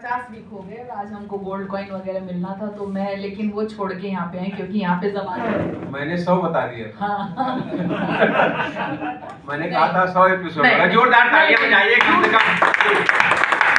50 week हो गए और आज हमको गोल्ड कॉइन वगैरह मिलना था तो मैं लेकिन वो छोड़ के यहाँ पे आई क्योंकि यहाँ पे जमाना मैंने 100 बता दिया था। हाँ मैंने कहा था 100 एपिसोड होगा। जोरदार तालियां बजाइए कम से कम।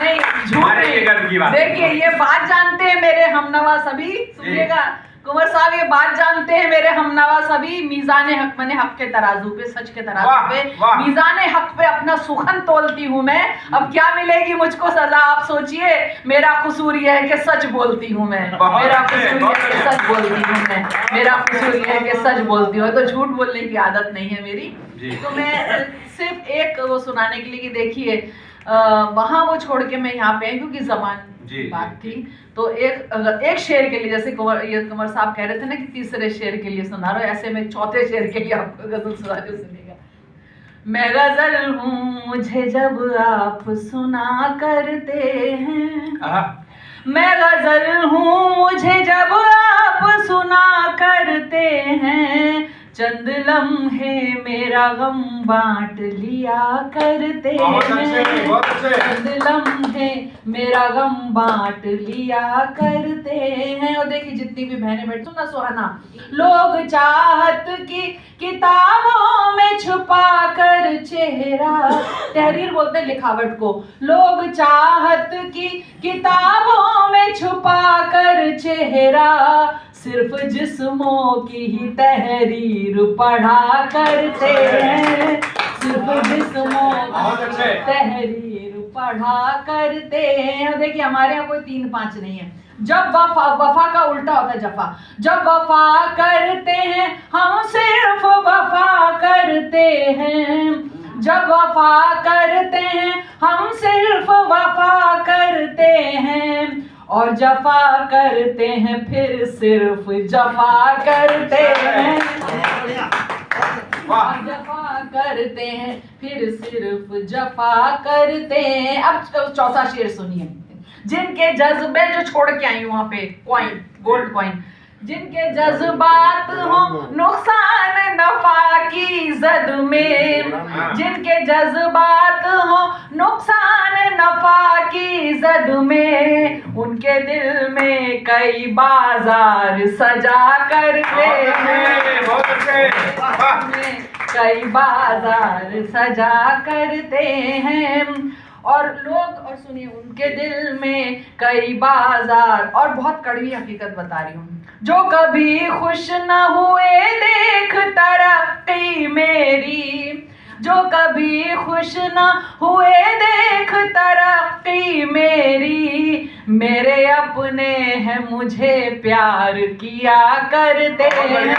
नहीं झूठ नहीं। देखिए ये बात जानते हैं मेरे हमनवा सभी, सुनिएगा कुंवर साहब, ये बात जानते हैं मेरे हमनवा सभी, मीज़ान हक मैंने हक के तराजू पे, सच के तराजू पे, मीज़ान हक पे अपना सुखन तोलती हूँ मैं। अब क्या मिलेगी मुझको सजा आप सोचिए। मेरा कसूर ये है कि सच बोलती हूँ मैं, मेरा कसूर ये है कि सच बोलती हूँ मैं, मेरा कसूर ये है कि सच बोलती हूँ। तो झूठ बोलने की आदत नहीं है मेरी। तो मैं सिर्फ एक वो सुनाने के लिए कि देखिए वहाँ वो छोड़ के मैं यहाँ पे आई क्योंकि जबान बात थी। तो एक शेर के लिए, जैसे कुंवर साहब कह रहे थे ना कि तीसरे शेर के लिए सुना रहा हूँ, ऐसे में चौथे शेर के लिए आपको गजल सुना रही हूँ, सुनिएगा। मैं गजल हूँ मुझे जब आप सुना करते हैं, मैं गजल हूँ मुझे जब आप सुना करते हैं, चंद लम्हे मेरा गम बांट लिया करते हैं, चंद लम्हे मेरा गम बांट लिया करते हैं। और देखिए जितनी भी बहनें बैठ सुना सुहाना, लोग चाहत की किताबों में छुपा कर चेहरा, तहरीर बोलते हैं लिखावट को, लोग चाहत की किताबों में छुपा कर चेहरा, सिर्फ जिस्मों की ही तहरीर पढ़ा करते हैं, सिर्फ जिस्मों की तहरीर पढ़ा करते हैं। देखिए हमारे यहाँ कोई 3-5 नहीं है। जब वफा का उल्टा होता है जफा, जब वफा करते हैं हम सिर्फ वफा करते हैं, जब वफा करते हैं हम सिर्फ वफा करते हैं, और जफा करते हैं फिर सिर्फ जफा करते हैं, जफा करते हैं फिर सिर्फ जफा करते हैं। अब चौथा शेर सुनिए। जिनके जज्बे, जो छोड़ के आई वहां पे कॉइन, गोल्ड कॉइन, जिनके जज्बात हो नुकसान नफा की जद में, जिनके जज्बात हो नुकसान नफा की जद में, उनके दिल में कई बाजार सजा करते हैं, कई बाजार सजा करते हैं। और लोग, और सुनिए, उनके दिल में कई बाजार, और बहुत कड़वी हकीकत बता रही हूँ, जो कभी खुश न हुए देख तरक्की मेरी, जो कभी खुश न हुए देख तरक्की मेरी, मेरे अपने हैं मुझे प्यार किया करते हैं, मेरे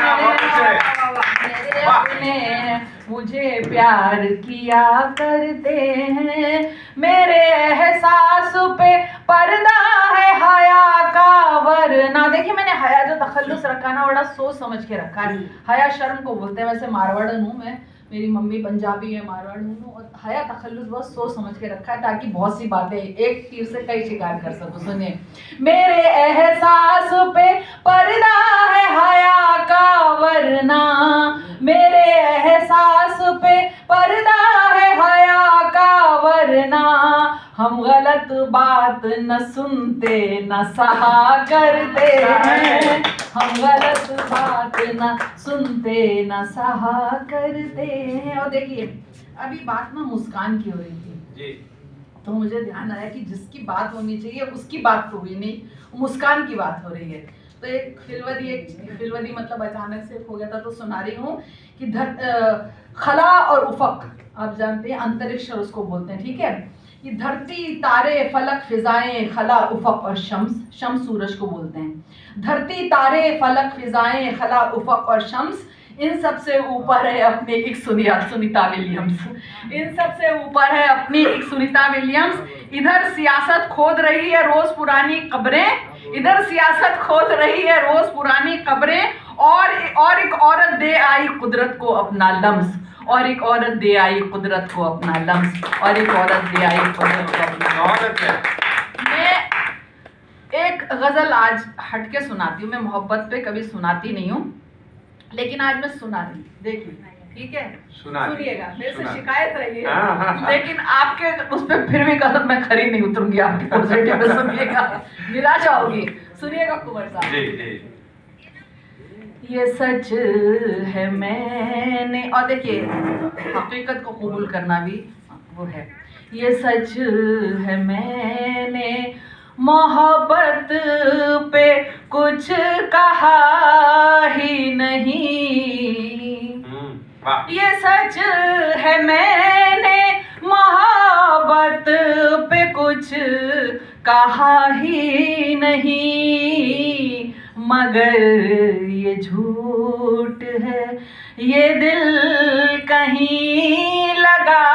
अपने हैं मुझे प्यार किया करते हैं, मेरे एहसास पे पर्दा है हया का वरना। देखिए मैंने हया जो तखल्लुस रखा ना, बड़ा सोच समझ के रखा है। हया शर्म को बोलते हैं, वैसे मारवाड़न हूँ मैं, मेरी मम्मी पंजाबी है, मारवाड़ हूँ, और हया तखल्लुस बहुत सोच समझ के रखा है ताकि बहुत सी बातें एक तीर से कई शिकार कर सकूं। सुनिए, मेरे एहसास पे पर्दा है हया का वरना, मेरे एहसास पे पर्दा है हया का वरना, हम गलत बात न सुनते न सहा करते हैं, हम गलत बात न सुनते न सहा करते हैं। और देखिए अभी बात ना मुस्कान की हो रही थी जी, तो मुझे ध्यान आया कि जिसकी बात होनी चाहिए उसकी बात तो हुई नहीं, मुस्कान की बात हो रही है। तो एक फिलवदी मतलब अचानक से हो गया था, तो सुना रही हूँ कि खला और उफक, आप जानते हैं अंतरिक्ष और उसको बोलते हैं, ठीक है। ये धरती, तारे, फलक, फिजाएं, खला, उफक और शम्स सूरज को बोलते हैं। धरती, तारे, फलक, फिजाएं, खला, उफक और शम्स, इन सब से ऊपर है अपनी एक सुनीता विलियम्स, इन सब से ऊपर है अपनी एक सुनीता विलियम्स। इधर सियासत खोद रही है रोज पुरानी कब्रें, इधर सियासत खोद रही है रोज पुरानी कब्रें, और एक औरत दे आई कुदरत को अपना लम्स, और एक औरत दे आई कुदरत को अपना लम्स, और एक औरत दे आई कुदरत को अपना। मैं एक गजल आज हटके सुनाती हूँ, मैं मोहब्बत पे कभी सुनाती नहीं हूँ, लेकिन आज मैं सुना रही। देखिए ठीक है, सुना दी। सुनिएगा, मेरे से सुना दी। शिकायत रही है, हाँ। लेकिन आपके उस पर फिर भी कदम मैं खरी नहीं उतरूंगी, आपकी पॉजिटिव में सुनिएगा, निराशा होगी। सुनिएगा कुंवर साहब। जी जी। ये सच है मैंने, और देखिए हकीकत को कबूल करना भी वो है। ये सच है मैंने मोहब्बत पे कुछ कहा ही नहीं। वाह। ये सच है मैंने मोहब्बत पे कुछ कहा ही नहीं, मगर ये झूठ है ये दिल कहीं लगा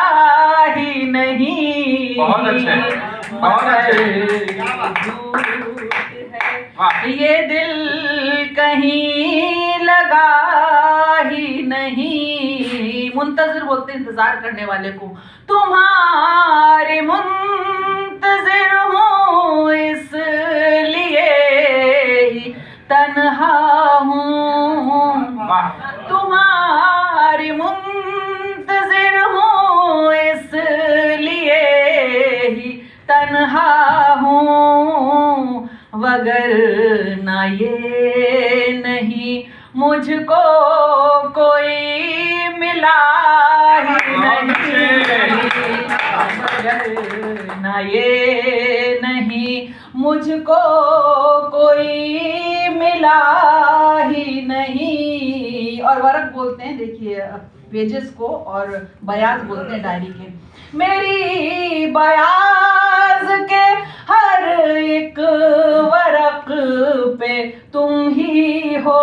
ही नहीं। बहुत अच्छे, बहुत अच्छे। झूठ वाह। है ये दिल कहीं लगा ही नहीं। मुंतजिर बोलते इंतजार करने वाले को, तुम्हारे मुंतजिर हूँ इसलिए ही तन्हा हूँ। तुम्हारी मुंतजिर हूँ इसलिए ही तन्हा हूँ, वगर ना ये नहीं मुझको कोई मिला ही नहीं। मगर ना ये नहीं मुझको कोई मिला ही नहीं। और वर्क बोलते हैं, देखिए पेजेस को, और बयाज बोलते हैं डायरी के। मेरी बयाज के हर एक वर्क पे तुम ही हो।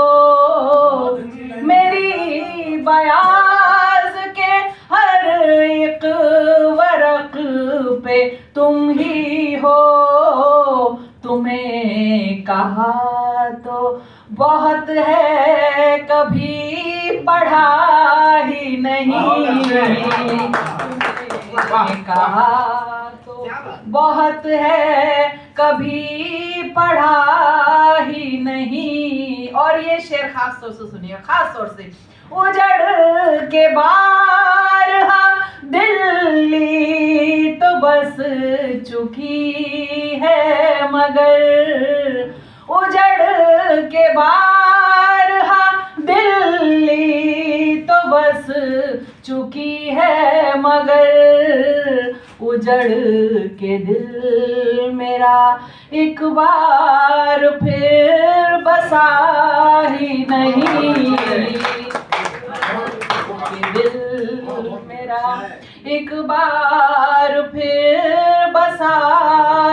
मेरी बयाज के हर एक वर्क पे तुम ही हो। तुम्हें कहा तो बहुत है कभी पढ़ा ही नहीं। तुम्हें कहा तो बहुत है कभी पढ़ा ही नहीं। और ये शेर खास तौर से सुनिए, खास तौर से। उजड़ के बारहा दिल्ली तो बस चुकी है, मगर उजड़ के बारहा दिल्ली तो बस चुकी है, मगर उजड़ के दिल मेरा एक बार फिर बसा ही नहीं। दिल मेरा एक बार फिर बसा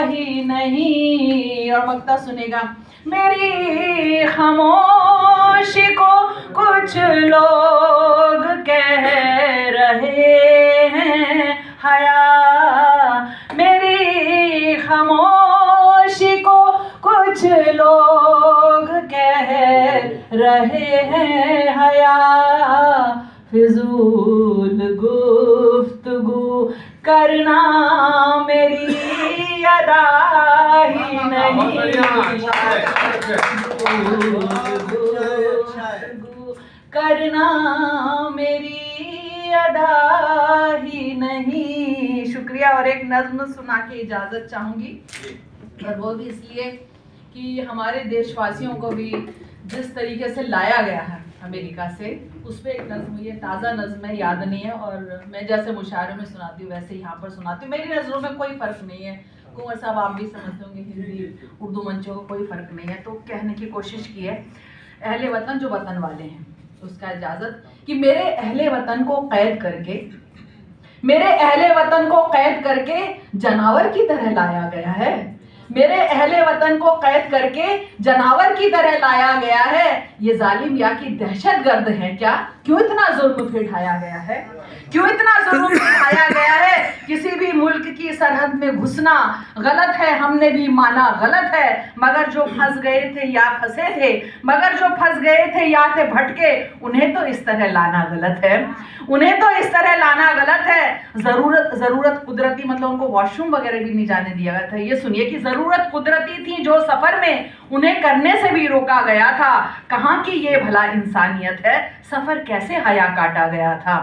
ही नहीं। और मक्ता सुनेगा। मेरी खामोशी को कुछ लोग कह रहे हैं हया। मेरी खामोशी को कुछ लोग कह रहे हैं हया। फिजूल गुफ्तगू करना मेरी अदा ही नहीं। करना मेरी अदा ही नहीं। शुक्रिया। और एक नज्म सुना के इजाज़त चाहूँगी, और वो भी इसलिए कि हमारे देशवासियों को भी जिस तरीके से लाया गया है अमेरिका से, उस पर एक नज्म, ये ताज़ा नज्म है, याद नहीं है, और मैं जैसे मुशायरों में सुनाती हूँ वैसे यहाँ पर सुनाती हूँ। मेरी नज़रों में कोई फ़र्क नहीं है, कुंवर साहब आप भी समझते होंगे, हिंदी उर्दू मंचों को कोई फ़र्क नहीं है। तो कहने की कोशिश की है, अहले वतन जो वतन वाले हैं उसका इजाज़त, कि मेरे अहले वतन को कैद करके, मेरे अहले वतन को कैद करके जानवर की तरह लाया गया है। मेरे अहले वतन को कैद करके जानवर की तरह लाया गया है। ये जालिम या की दहशत गर्द है क्या, क्यों इतना जुल्म फिर ढाया गया है। क्यों इतना जुल्म दिखाया गया है? किसी भी मुल्क की सरहद में घुसना गलत है, हमने भी माना गलत है, मगर जो फंस गए थे या फंसे थे, मगर जो फंस गए थे या थे भटके, उन्हें तो इस तरह लाना गलत है, उन्हें तो इस तरह लाना गलत है। जरूरत कुदरती, मतलब उनको वॉशरूम वगैरह भी नहीं जाने दिया गया था। ये सुनिए कि जरूरत कुदरती थी जो सफर में उन्हें करने से भी रोका गया था। कहाँ की ये भला इंसानियत है? सफर कैसे हया काटा गया था,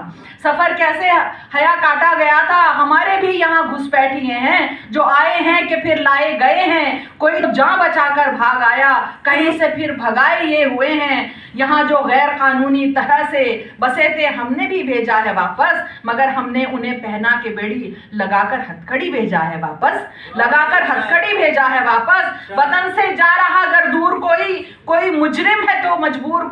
सफर कैसे हया काटा गया था। हमारे भी यहाँ घुसपैठिए हैं जो आए हैं कि फिर लाए गए हैं, कोई तो जान बचाकर भाग आया, कहीं से फिर भगाए ये हुए हैं। यहाँ जो गैर कानूनी तरह से बसे थे, हमने भी भेजा है वापस, मगर हमने उन्हें पहना के बेड़ी लगाकर हथकड़ी भेजा है वापस, लगाकर हथकड़ी भेजा है वापस। वतन से जा रहा अगर दूर कोई मुजरिम है तो मजबूर,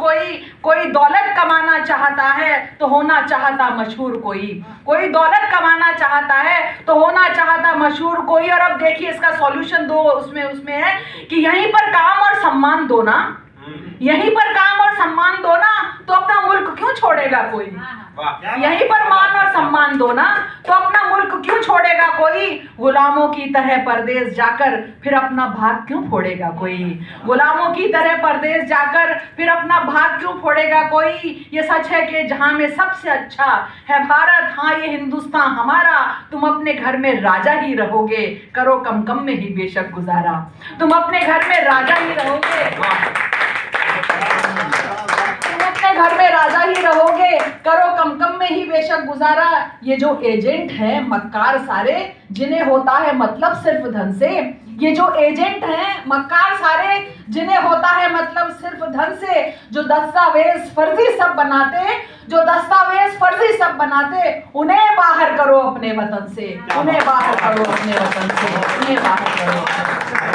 कोई दौलत कमाना चाहता है तो होना चाहता मशहूर, कोई दौलत कमाना चाहता है तो होना चाहता मशहूर कोई। और अब देखिए इसका सॉल्यूशन दो उसमें है कि यहीं पर काम और सम्मान दो ना, यहीं पर काम और सम्मान दो ना, तो अपना मुल्क क्यों छोड़ेगा कोई? यहीं पर मान और सम्मान दो ना, तो अपना मुल्क क्यों छोड़ेगा कोई? गुलामों की तरह परदेश जाकर फिर अपना भाग क्यों फोड़ेगा कोई? गुलामों की तरह परदेश जाकर फिर अपना भाग क्यों फोड़ेगा कोई? ये सच है कि जहां में सबसे अच्छा है भारत, हाँ ये हिंदुस्तान हमारा। तुम अपने घर में राजा ही रहोगे, करो कम कम में ही बेशक गुजारा। तुम अपने घर में राजा ही रहोगे, तुम अपने घर में राजा ही रहोगे, करो कम कम में ही बेशक गुजारा। ये जो एजेंट है मक्कार सारे, जिन्हें होता है मतलब सिर्फ धन से, ये जो एजेंट हैं मक्कार सारे, जिन्हें होता है मतलब सिर्फ धन से, जो दस्तावेज फर्जी सब बनाते, जो दस्तावेज फर्जी सब बनाते, उन्हें बाहर करो अपने वतन से, उन्हें बाहर करो अपने वतन से, उन्हें बाहर करो।